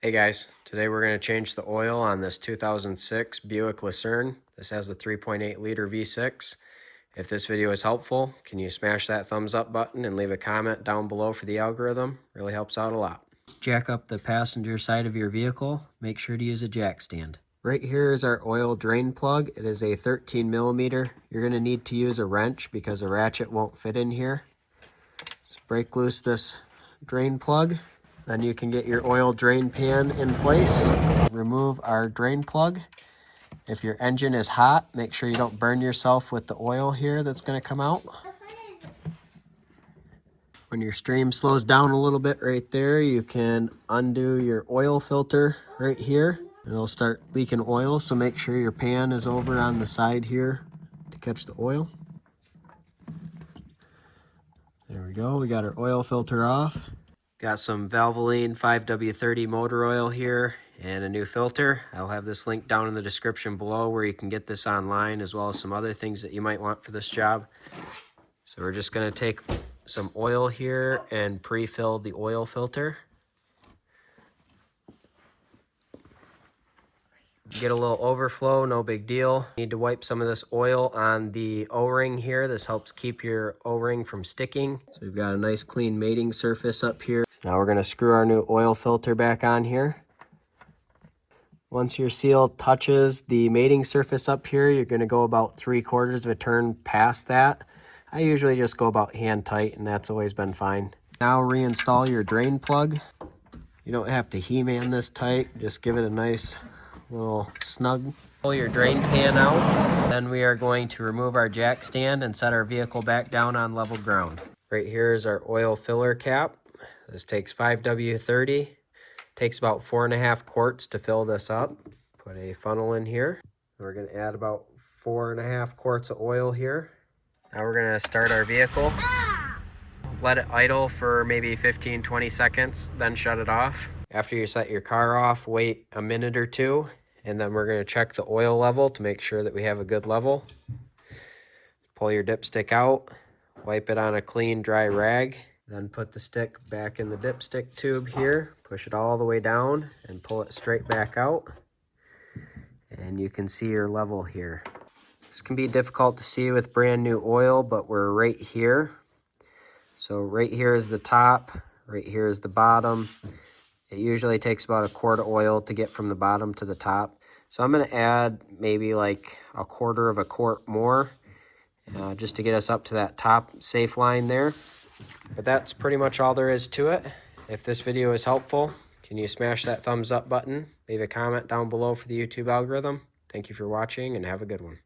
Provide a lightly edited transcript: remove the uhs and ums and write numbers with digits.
Hey guys, today we're going to change the oil on this 2006 Buick Lucerne. This has the 3.8 liter V6. If this video is helpful, can you smash that thumbs up button and leave a comment down below for the algorithm? Really helps out a lot. Jack up the passenger side of your vehicle. Make sure to use a jack stand. Right here is our oil drain plug. It is a 13 millimeter. You're going to need to use a wrench because a ratchet won't fit in here. So break loose this drain plug. Then you can get your oil drain pan in place. Remove our drain plug. If your engine is hot, make sure you don't burn yourself with the oil here that's going to come out. When your stream slows down a little bit right there, you can undo your oil filter right here. It'll start leaking oil, so make sure your pan is over on the side here to catch the oil. There we go, we got our oil filter off. Got some Valvoline 5W30 motor oil here and a new filter. I'll have this link down in the description below where you can get this online, as well as some other things that you might want for this job. So we're just going to take some oil here and pre-fill the oil filter. Get a little overflow, no big deal. Need to wipe some of this oil on the O-ring here. This helps keep your O-ring from sticking. So we've got a nice clean mating surface up here. Now we're going to screw our new oil filter back on here. Once your seal touches the mating surface up here, you're going to go about 3/4 of a turn past that. I usually just go about hand tight, and that's always been fine. Now reinstall your drain plug. You don't have to He-Man this tight. Just give it a nice little snug. Pull your drain pan out. Then we are going to remove our jack stand and set our vehicle back down on level ground. Right here is our oil filler cap. This takes 5W30. Takes about 4.5 quarts to fill this up. Put a funnel in here. We're going to add about 4.5 quarts of oil here. Now we're going to start our vehicle. Let it idle for maybe 15-20 seconds, then shut it off. After you set your car off, wait a minute or two, and then we're going to check the oil level to make sure that we have a good level. Pull your dipstick out, wipe it on a clean, dry rag, then put the stick back in the dipstick tube here, push it all the way down, and pull it straight back out. And you can see your level here. This can be difficult to see with brand new oil, but we're right here. So right here is the top, right here is the bottom. It usually takes about 1/4 of oil to get from the bottom to the top. So I'm going to add maybe like 1/4 of a quart more just to get us up to that top safe line there. But that's pretty much all there is to it. If this video is helpful, can you smash that thumbs up button? Leave a comment down below for the YouTube algorithm. Thank you for watching and have a good one.